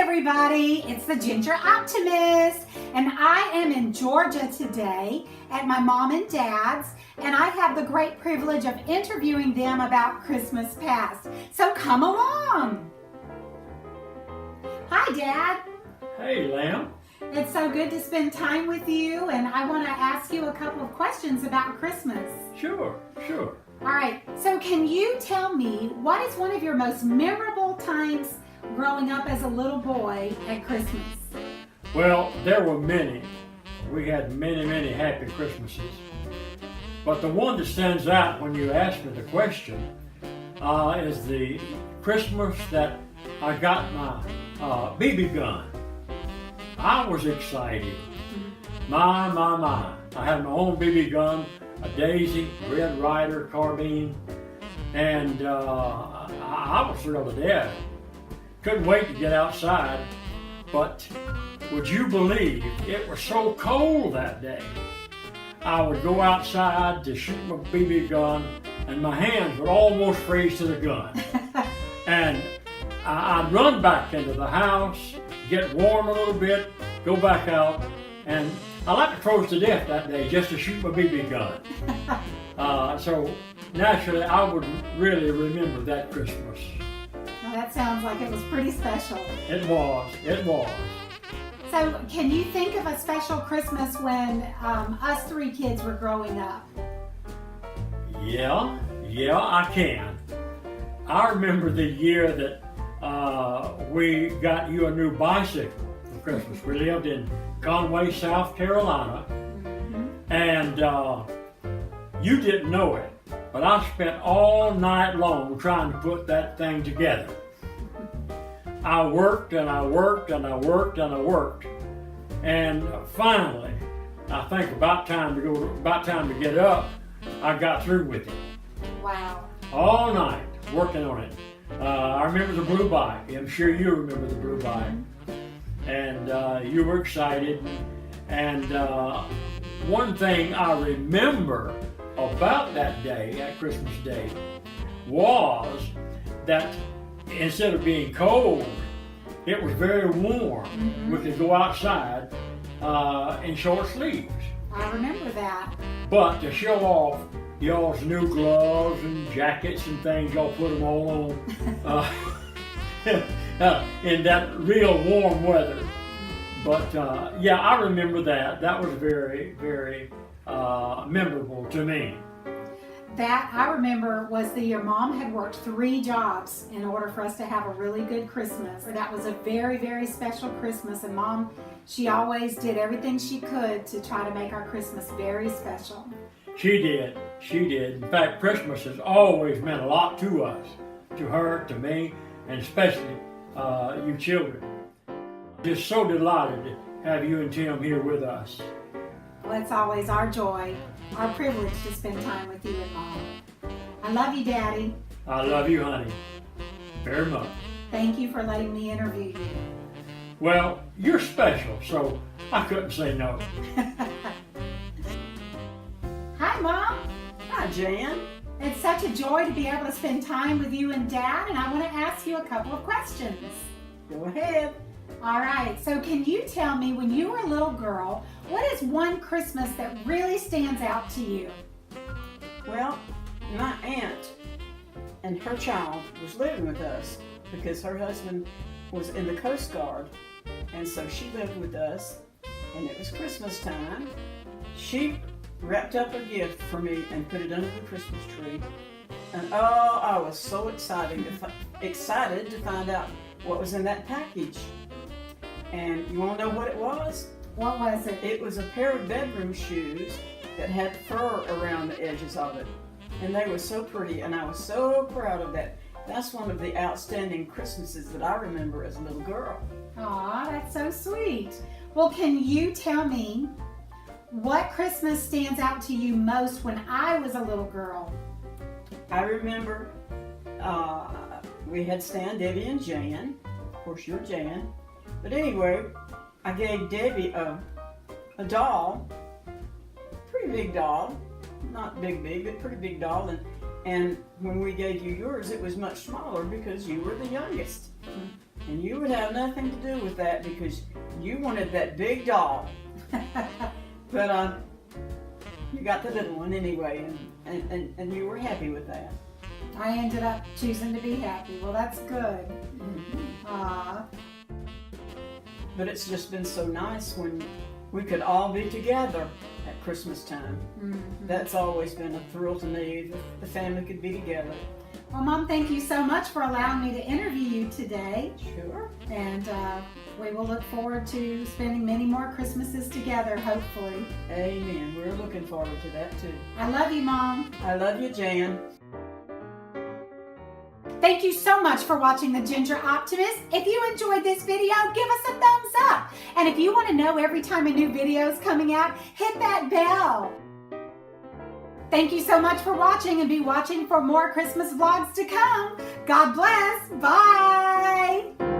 everybody, it's the Ginger Optimist, and I am in Georgia today at my mom and dad's, and I have the great privilege of interviewing them about Christmas past. So come along. Hi, Dad. Hey, Lamb. It's so good to spend time with you, and I want to ask you a couple of questions about Christmas. Sure. All right, so can you tell me what is one of your most memorable times growing up as a little boy at Christmas? Well, there were many. We had many happy Christmases. But the one that stands out when you ask me the question is the Christmas that I got my BB gun. I was excited. My. I had my own BB gun, a Daisy, Red Ryder carbine, and I was thrilled to death. Couldn't wait to get outside, but would you believe it was so cold that day? I would go outside to shoot my BB gun, and my hands would almost freeze to the gun. And I'd run back into the house, get warm a little bit, go back out, and I like to froze to death that day just to shoot my BB gun. So naturally, I would really remember that Christmas. Well, that sounds like it was pretty special. It was. So can you think of a special Christmas when us three kids were growing up? Yeah, I can. I remember the year that we got you a new bicycle for Christmas. We lived in Conway, South Carolina, and you didn't know it, but I spent all night long trying to put that thing together. I worked, and finally, I think about time to get up, I got through with it. Wow. All night working on it. I remember the blue bike. I'm sure you remember the blue bike. And you were excited. And one thing I remember about that day, at Christmas Day, was that instead of being cold, it was very warm. We could go outside in short sleeves. I remember that. But to show off y'all's new gloves and jackets and things, y'all put them all on in that real warm weather. But yeah, I remember that. That was very memorable to me. That I remember was the year Mom had worked 3 jobs in order for us to have a really good Christmas. And that was a very special Christmas. And Mom, she always did everything she could to try to make our Christmas very special. She did. In fact, Christmas has always meant a lot to us, to her, to me, and especially you children. Just so delighted to have you and Tim here with us. Well, it's always our joy, our privilege to spend time with you and Mom. I love you, Daddy. I love you, honey, very much. Thank you for letting me interview you. Well, you're special, so I couldn't say no. Hi, Mom. Hi, Jan. It's such a joy to be able to spend time with you and Dad, and I want to ask you a couple of questions. Go ahead. All right, so can you tell me, when you were a little girl, what is one Christmas that really stands out to you? Well, my aunt and her child was living with us because her husband was in the Coast Guard, and so she lived with us, and it was Christmas time. She wrapped up a gift for me and put it under the Christmas tree, and oh, I was so excited to find out what was in that package. And you want to know what it was? What was it? It was a pair of bedroom shoes that had fur around the edges of it. And they were so pretty, and I was so proud of that. That's one of the outstanding Christmases that I remember as a little girl. Aw, that's so sweet. Well, can you tell me what Christmas stands out to you most when I was a little girl? I remember we had Stan, Debbie, and Jan. Of course, you're Jan. But anyway, I gave Debbie a doll, pretty big doll, not big, but pretty big doll. And when we gave you yours, it was much smaller because you were the youngest. And you would have nothing to do with that because you wanted that big doll. But you got the little one anyway, and you were happy with that. I ended up choosing to be happy. Well, that's good. Mm-hmm. But it's just been so nice when we could all be together at Christmas time. Mm-hmm. That's always been a thrill to me, that the family could be together. Well, Mom, thank you so much for allowing me to interview you today. Sure. And we will look forward to spending many more Christmases together, hopefully. Amen. We're looking forward to that too. I love you, Mom. I love you, Jan. Thank you so much for watching The Ginger Optimist. If you enjoyed this video, give us a thumbs up. And if you want to know every time a new video is coming out, hit that bell. Thank you so much for watching, and be watching for more Christmas vlogs to come. God bless. Bye.